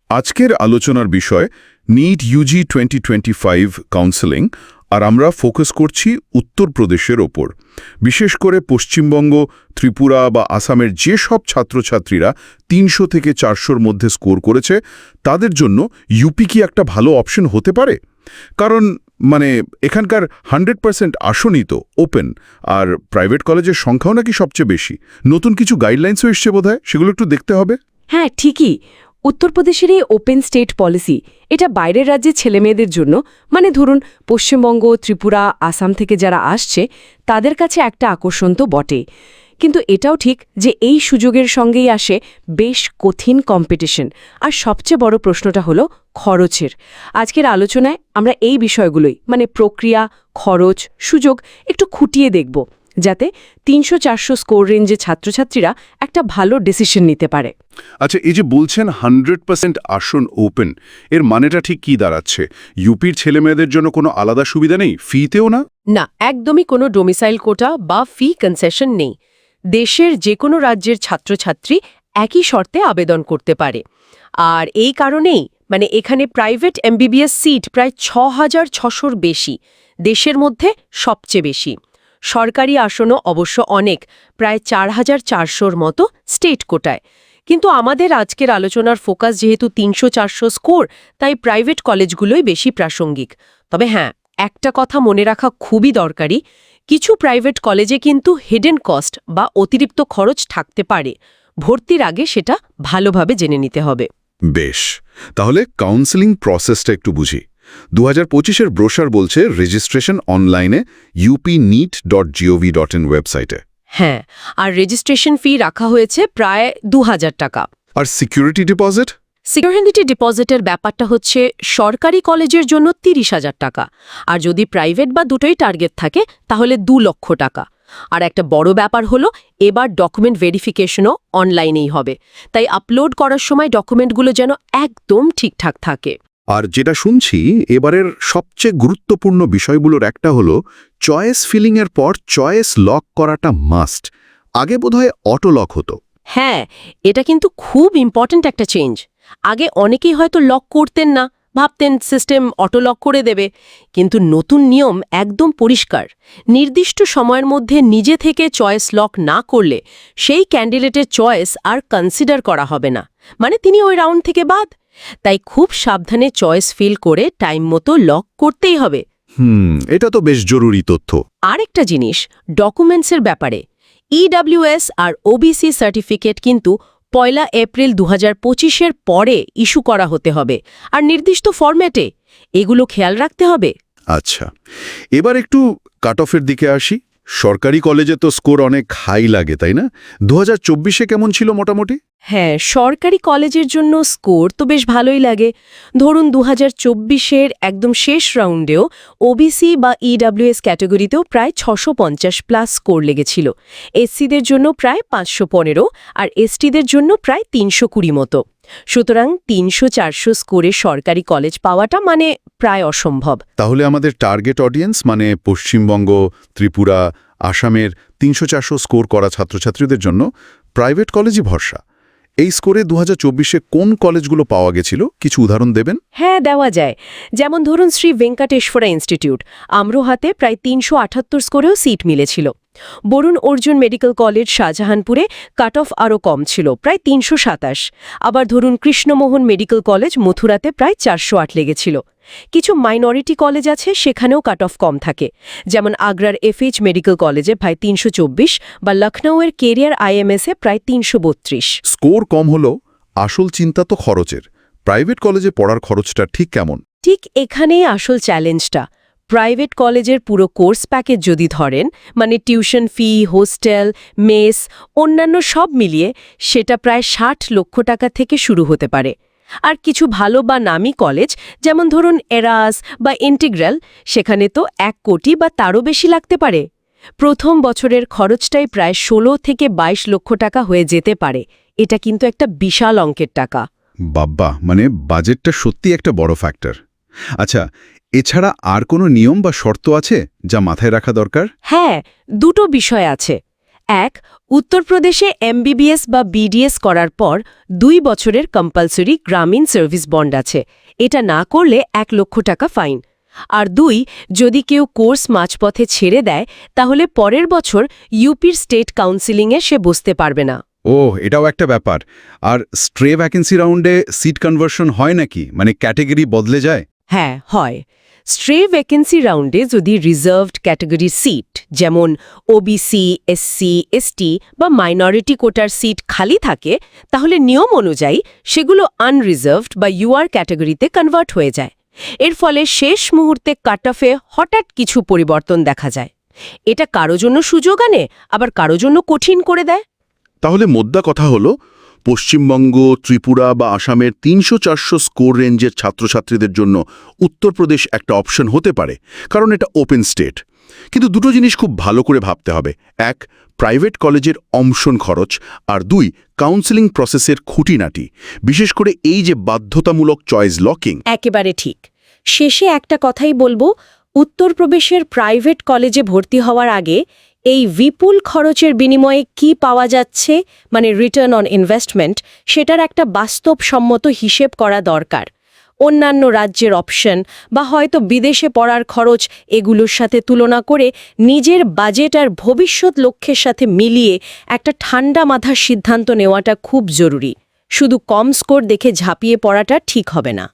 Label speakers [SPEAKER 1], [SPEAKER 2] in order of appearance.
[SPEAKER 1] আজকের আলোচনার বিষয় নিট ইউজি 2025 কাউন্সেলিং, আর আমরা ফোকাস করছি উত্তরপ্রদেশের ওপর। বিশেষ করে পশ্চিমবঙ্গ, ত্রিপুরা বা আসামের যে সব ছাত্রছাত্রীরা 300 থেকে 400-র মধ্যে স্কোর করেছে, তাদের জন্য ইউপি কি একটা ভালো অপশন হতে পারে? কারণ এখানকার 100% আসনই তো ওপেন, আর প্রাইভেট কলেজের সংখ্যাও নাকি সবচেয়ে বেশি। নতুন কিছু গাইডলাইন্সও এসছে বোধহয়, সেগুলো একটু দেখতে হবে।
[SPEAKER 2] হ্যাঁ, ঠিকই। উত্তরপ্রদেশের এই ওপেন স্টেট পলিসি, এটা বাইরের রাজ্যের ছেলেমেয়েদের জন্য, ধরুন পশ্চিমবঙ্গ, ত্রিপুরা, আসাম থেকে যারা আসছে তাদের কাছে একটা আকর্ষণ তো বটে। কিন্তু এটাও ঠিক যে এই সুযোগের সঙ্গেই আসে বেশ কঠিন কম্পিটিশন। আর সবচেয়ে বড় প্রশ্নটা হলো খরচের। আজকের আলোচনায় আমরা এই বিষয়গুলোই প্রক্রিয়া, খরচ, সুযোগ একটু খুঁটিয়ে দেখব, যাতে 300-400 স্কোর রেঞ্জে ছাত্রছাত্রীরা একটা ভালো ডিসিশন নিতে পারে।
[SPEAKER 1] আচ্ছা, এই যে বলছেন 100% আসন ওপেন, এর মানেটা ঠিক কি দাঁড়াচ্ছে? ইউপির ছেলেমেয়েদের জন্য কোনো আলাদা সুবিধা নেই, ফিতেও না?
[SPEAKER 2] না, একদমই কোনো ডোমিসাইল কোটা বা ফি কনসেশন নেই। দেশের যে কোনো রাজ্যের ছাত্রছাত্রী একই শর্তে আবেদন করতে পারে। আর এই কারণেই এখানে প্রাইভেট এমবিবিএস সিট প্রায় 6600-র বেশি, দেশের মধ্যে সবচেয়ে বেশি। সরকারি আসনও অবশ্য অনেক, প্রায় 4400-র মতো স্টেট কোটায়। কিন্তু আমাদের আজকের আলোচনার ফোকাস যেহেতু 300-400 স্কোর, তাই প্রাইভেট কলেজগুলোই বেশি প্রাসঙ্গিক। তবে হ্যাঁ, একটা কথা মনে রাখা খুবই দরকারি, কিছু প্রাইভেট কলেজে কিন্তু হিডেন কস্ট বা অতিরিক্ত খরচ থাকতে পারে। ভর্তির আগে সেটা ভালোভাবে জেনে নিতে হবে।
[SPEAKER 1] বেশ, তাহলে কাউন্সেলিং প্রসেসটা একটু বুঝি। 2025-এর ব্রোশার বলছে রেজিস্ট্রেশন অনলাইনে upneet.gov.in ওয়েবসাইটে।
[SPEAKER 2] হ্যাঁ, আর রেজিস্ট্রেশন ফি রাখা হয়েছে প্রায় 2000 টাকা।
[SPEAKER 1] আর সিকিউরিটি ডিপোজিট?
[SPEAKER 2] সিকিউরিটি ডিপোজিটের ব্যাপারটা হচ্ছে সরকারি কলেজের জন্য 30,000 টাকা, আর যদি প্রাইভেট বা দুটোই টার্গেট থাকে তাহলে 2 লক্ষ টাকা। আর একটা বড় ব্যাপার হলো এবার ডকুমেন্ট ভেরিফিকেশনও অনলাইনেই হবে, তাই আপলোড করার সময় ডকুমেন্টগুলো যেন একদম ঠিকঠাক থাকে।
[SPEAKER 1] আর যেটা শুনছি, এবারের সবচেয়ে গুরুত্বপূর্ণ বিষয়গুলোর একটা হলো চয়েস ফিলিংয়ের পর চয়েস লক করাটা মাস্ট। আগে বোধহয় অটো লক হতো।
[SPEAKER 2] হ্যাঁ, এটা কিন্তু খুব ইম্পর্ট্যান্ট একটা চেঞ্জ। আগে অনেকেই হয়তো লক করতেন না, ভাবতেন সিস্টেম অটো লক করে দেবে। কিন্তু নতুন নিয়ম একদম পরিষ্কার, নির্দিষ্ট সময়ের মধ্যে নিজে থেকে চয়েস লক না করলে সেই ক্যান্ডিডেটের চয়েস আর কনসিডার করা হবে না, তিনি ওই রাউন্ড থেকে বাদ। তাই খুব সাবধানে চয়েস ফিল করে টাইম মতো লক করতেই হবে।
[SPEAKER 1] এটা তো বেশ জরুরি তথ্য।
[SPEAKER 2] আরেকটা জিনিস, ডকুমেন্টসের ব্যাপারে ইডব্লিউএস আর ওবিসি সার্টিফিকেট কিন্তু 1 এপ্রিল 2025-এর পরে ইস্যু করা হতে হবে, আর নির্দিষ্ট ফরম্যাটে। এগুলো খেয়াল রাখতে হবে।
[SPEAKER 1] আচ্ছা, এবার একটু কাট অফের দিকে আসি। সরকারি কলেজে তো স্কোর অনেক হাই লাগে, তাই না? 2024-এ কেমন ছিল মোটামুটি?
[SPEAKER 2] হ্যাঁ, সরকারি কলেজের জন্য স্কোর তো বেশ ভালোই লাগে। ধরুন 2024-এর একদম শেষ রাউন্ডেও ওবিসি বা ইডব্লিউএস ক্যাটাগরিতেও প্রায় 650+ স্কোর লেগেছিল। এসসিদের জন্য প্রায় 515, আর এসটিদের জন্য প্রায় 320 মতো। সুতরাং 300-400 স্কোরে সরকারি কলেজ পাওয়াটা প্রায় অসম্ভব।
[SPEAKER 1] তাহলে আমাদের টার্গেট অডিয়েন্স পশ্চিমবঙ্গ, ত্রিপুরা, আসামের 300-400 স্কোর করা ছাত্রছাত্রীদের জন্য প্রাইভেট কলেজই ভরসা। এই স্কোরে 2024-এ কোন কলেজগুলো পাওয়া গেছিল, কিছু উদাহরণ দেবেন?
[SPEAKER 2] হ্যাঁ, দেওয়া যায়। যেমন ধরুন শ্রী ভেঙ্কটেশ্বরা ইনস্টিটিউট, আমরোহাতে প্রায় 378 স্কোরেও সিট মিলেছিল। বরুণ অর্জুন মেডিকেল কলেজ শাহজাহানপুরে কাট অফ আরও কম ছিল, প্রায় 327। আবার ধরুন কৃষ্ণমোহন মেডিকেল কলেজ মথুরাতে প্রায় 408 লেগেছিল। কিছু মাইনরিটি কলেজ আছে, সেখানেও কাট অফ কম থাকে, যেমন আগ্রার এফএইচ মেডিকেল কলেজে প্রায় 324, বা লখনৌয়ের কেরিয়ার আইএমএসে প্রায় 332।
[SPEAKER 1] স্কোর কম হলো, আসল চিন্তা তো খরচের। প্রাইভেট কলেজে পড়ার খরচটা ঠিক কেমন?
[SPEAKER 2] ঠিক এখানেই আসল চ্যালেঞ্জটা। প্রাইভেট কলেজের পুরো কোর্স প্যাকেজ যদি ধরেন, টিউশন ফি, হোস্টেল, মেস, অন্যান্য সব মিলিয়ে সেটা প্রায় 60 লক্ষ টাকা থেকে শুরু হতে পারে। আর কিছু ভালো বা নামী কলেজ, যেমন ধরুন এরাস বা ইন্টিগ্রাল, সেখানে তো 1 কোটি বা তারও বেশি লাগতে পারে। প্রথম বছরের খরচটাই প্রায় 16 থেকে 22 লক্ষ টাকা হয়ে যেতে পারে। এটা কিন্তু একটা বিশাল অঙ্কের টাকা।
[SPEAKER 1] বাব্বা, বাজেটটা সত্যি একটা বড় ফ্যাক্টর। আচ্ছা, এছাড়া আর কোনো নিয়ম বা শর্ত আছে যা মাথায় রাখা দরকার?
[SPEAKER 2] হ্যাঁ, দুটো বিষয় আছে। এক, উত্তরপ্রদেশে এমবিবিএস বা বিডিএস করার পর 2 বছরের কম্পালসরি গ্রামীণ সার্ভিস বন্ড আছে। এটা না করলে 1 লক্ষ টাকা ফাইন। আর 2, যদি কেউ কোর্স মাঝপথে ছেড়ে দেয় তাহলে পরের বছর ইউপির স্টেট কাউন্সিলিংয়ে সে বসতে পারবে না।
[SPEAKER 3] এটাও একটা ব্যাপার। আর স্ট্রে ভ্যাকেন্সি রাউন্ডে সিট কনভার্সন হয় নাকি, মানে ক্যাটেগরি বদলে যায়?
[SPEAKER 2] হ্যাঁ, হয়। স্ট্রে ভ্যাকেন্সি রাউন্ডে যদি রিজার্ভড ক্যাটাগরির সিট যেমন ওবিসি, এসসি, এসটি বা মাইনরিটি কোটার সিট খালি থাকে, তাহলে নিয়ম অনুযায়ী সেগুলো আনরিজার্ভড বা ইউআর ক্যাটাগরিতে কনভার্ট হয়ে যায়। এর ফলে শেষ মুহূর্তে কাট অফে হঠাৎ কিছু পরিবর্তন দেখা যায়। এটা কারো জন্য সুযোগ আনে, আবার কারো জন্য কঠিন করে দেয়।
[SPEAKER 1] তাহলে মোদ্দা কথা হলো, পশ্চিমবঙ্গ, ত্রিপুরা বা আসামের 300-400 স্কোর রেঞ্জের ছাত্রছাত্রীদের জন্য উত্তরপ্রদেশ একটা অপশন হতে পারে, কারণ এটা ওপেন স্টেট। কিন্তু দুটো জিনিস খুব ভালো করে ভাবতে হবে। 1, প্রাইভেট কলেজের অমশন খরচ, আর 2, কাউন্সেলিং প্রসেসের খুঁটিনাটি, বিশেষ করে এই যে বাধ্যতামূলক চয়েস লকিং।
[SPEAKER 2] একেবারে ঠিক। শেষে একটা কথাই বলবো, উত্তরপ্রদেশের প্রাইভেট কলেজে ভর্তি হওয়ার আগে এই বিপুল খরচের বিনিময়ে কি পাওয়া যাচ্ছে, মানে রিটার্ন অন ইনভেস্টমেন্ট, সেটার একটা বাস্তবসম্মত হিসেব করা দরকার। অন্যান্য রাজ্যের অপশন বা হয়তো বিদেশে পড়ার খরচ, এগুলোর সাথে তুলনা করে নিজের বাজেট আর ভবিষ্যৎ লক্ষ্যের সাথে মিলিয়ে একটা ঠান্ডা মাথার সিদ্ধান্ত নেওয়াটা খুব জরুরি। শুধু কম স্কোর দেখে ঝাঁপিয়ে পড়াটা ঠিক হবে না।